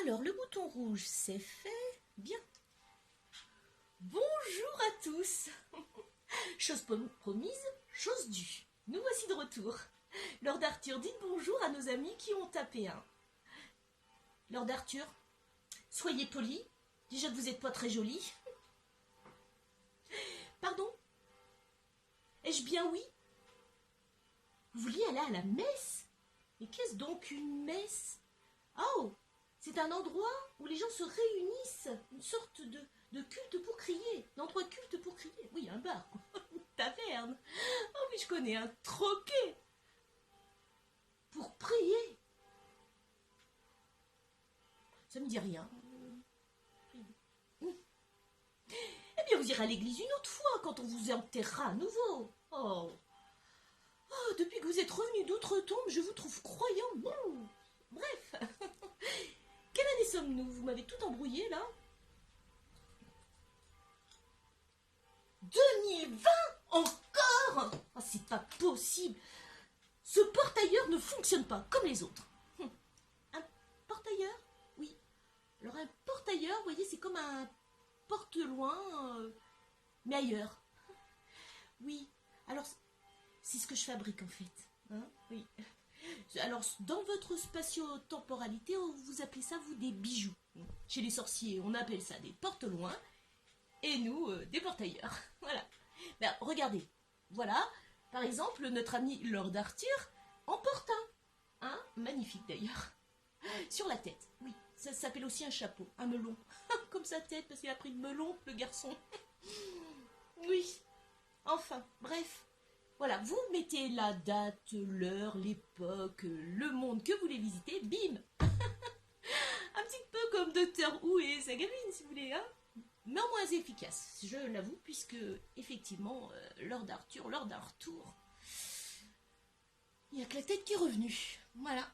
Alors, le bouton rouge, c'est fait. Bien. Bonjour à tous. Chose promise, chose due. Nous voici de retour. Lord Arthur, dites bonjour à nos amis qui ont tapé un. Lord Arthur, soyez poli. Déjà que vous n'êtes pas très joli. Pardon? Ai-je bien oui? Vous vouliez aller à la messe? Mais qu'est-ce donc une messe? Oh, c'est un endroit où les gens se réunissent, une sorte de culte pour crier, d'endroit culte pour crier. Oui, un bar, une taverne. Oh oui, je connais un troquet pour prier. Ça me dit rien. Eh bien, vous irez à l'église une autre fois, quand on vous enterrera à nouveau. Oh, depuis que vous êtes revenu d'outre-tombe, je vous trouve croyant. Bref. Quelle année sommes-nous? Vous m'avez tout embrouillé, là. 2020 encore? Oh, c'est pas possible. Ce porte-ailleurs ne fonctionne pas, comme les autres. Un porte-ailleurs? Oui. Alors, un porte-ailleurs, vous voyez, c'est comme un porte-loin, mais ailleurs. Oui. Alors, c'est ce que je fabrique, en fait. Hein? Oui. Alors, dans votre spatio-temporalité, vous appelez ça, vous, des bijoux. Chez les sorciers, on appelle ça des porte-loin, et nous, des porte-ailleurs. Voilà. Ben, regardez. Voilà, par exemple, notre ami Lord Arthur en porte un. Hein? Magnifique, d'ailleurs. Sur la tête, oui. Ça s'appelle aussi un chapeau, un melon. Comme sa tête, parce qu'il a pris le melon, le garçon. Oui. Enfin, bref. Voilà, vous mettez la date, l'heure, l'époque, le monde que vous voulez visiter, bim. Un petit peu comme Docteur Who et sa gamine, si vous voulez, hein. Mais en moins efficace, je l'avoue, puisque, effectivement, Lord Arthur, il n'y a que la tête qui est revenue. Voilà.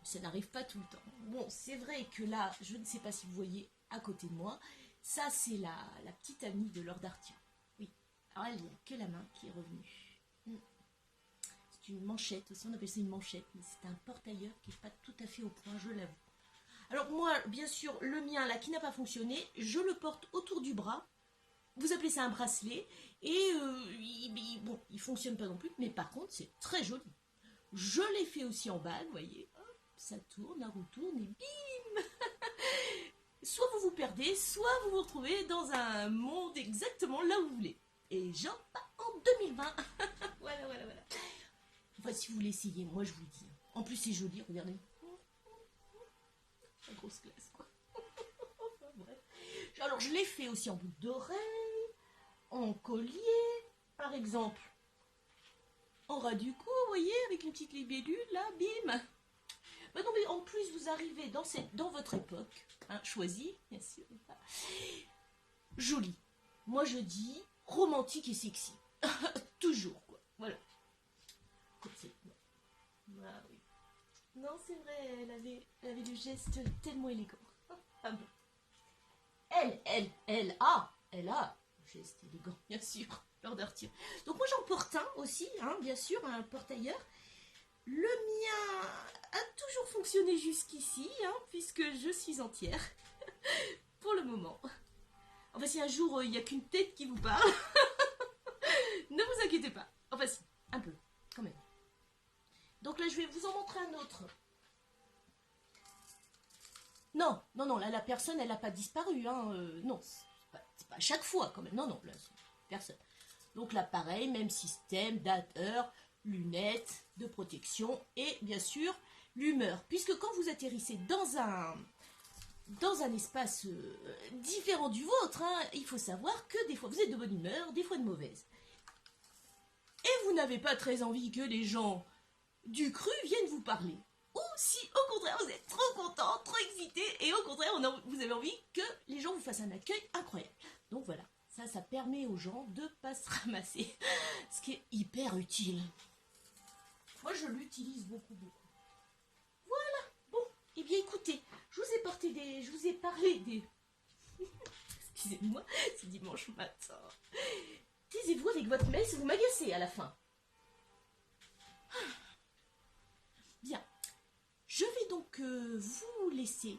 Ça n'arrive pas tout le temps. Bon, c'est vrai que là, je ne sais pas si vous voyez à côté de moi, ça c'est la petite amie de Lord Arthur. Oui. Alors elle, il n'y a que la main qui est revenue. C'est une manchette, aussi on appelle ça une manchette, mais c'est un porte-ailleurs qui n'est pas tout à fait au point, je l'avoue. Alors moi, bien sûr, le mien là qui n'a pas fonctionné, je le porte autour du bras. Vous appelez ça un bracelet, et bon, il fonctionne pas non plus, mais par contre c'est très joli. Je l'ai fait aussi en bague, vous voyez, hop, ça tourne, ça retourne, et bim. Soit vous vous perdez, soit vous vous retrouvez dans un monde exactement là où vous voulez. Et genre en 2020. Voilà. Enfin, si vous l'essayez, moi je vous le dis. En plus c'est joli, regardez. La grosse classe, quoi. Enfin, bref. Alors je l'ai fait aussi en boucle d'oreille, en collier, par exemple. En ras du cou, vous voyez, avec une petite libellule, là, bim. Ben non, mais en plus, vous arrivez dans votre époque, hein, choisie, bien sûr. Joli. Moi, je dis romantique et sexy. Toujours, quoi. Voilà. Comme c'est. Ah oui. Non, c'est vrai, elle avait le geste tellement élégant. Ah bon. Elle a le geste élégant, bien sûr. Lord Arthur. Donc moi j'en porte un aussi, hein, bien sûr, un porte-ailleurs. Le mien a toujours fonctionné jusqu'ici, hein, puisque je suis entière. Pour le moment. Enfin si un jour il n'y a qu'une tête qui vous parle, ne vous inquiétez pas. Enfin si, un peu, quand même. Donc là je vais vous en montrer un autre. Non, là la personne elle n'a pas disparu, hein, non, c'est pas à chaque fois quand même, non, là, personne. Donc là pareil, même système, date, heure, lunettes de protection et bien sûr l'humeur. Puisque quand vous atterrissez dans un espace différent du vôtre, hein, il faut savoir que des fois vous êtes de bonne humeur, des fois de mauvaise. Et vous n'avez pas très envie que les gens du cru viennent vous parler. Ou si au contraire vous êtes trop content, trop excité, et au contraire vous avez envie que les gens vous fassent un accueil incroyable. Donc voilà, ça permet aux gens de ne pas se ramasser, ce qui est hyper utile. Moi je l'utilise beaucoup. Voilà, bon, et bien écoutez, je vous ai parlé des... Excusez-moi, c'est dimanche matin. Taisez-vous avec votre messe, vous m'agacez à la fin. Bien. Je vais donc vous blessé,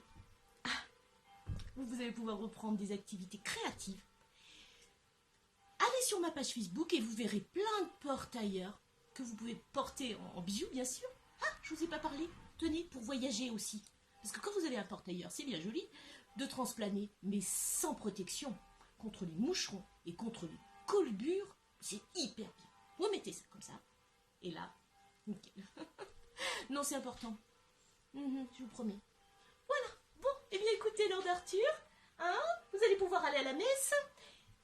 vous allez pouvoir reprendre des activités créatives. Allez sur ma page Facebook et vous verrez plein de porte-ailleurs que vous pouvez porter en bijoux, bien sûr. Ah, je vous ai pas parlé. Tenez, pour voyager aussi. Parce que quand vous avez un porte-ailleurs, c'est bien joli de transplaner, mais sans protection contre les moucherons et contre les colbures. C'est hyper bien. Vous mettez ça comme ça. Et là, nickel. Non, c'est important. Je vous promets. Voilà. Bon, eh bien écoutez, Lord Arthur, hein, vous allez pouvoir aller à la messe.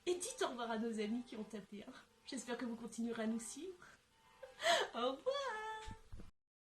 Et dites au revoir à nos amis qui ont tapé. J'espère que vous continuerez à nous suivre. Au revoir.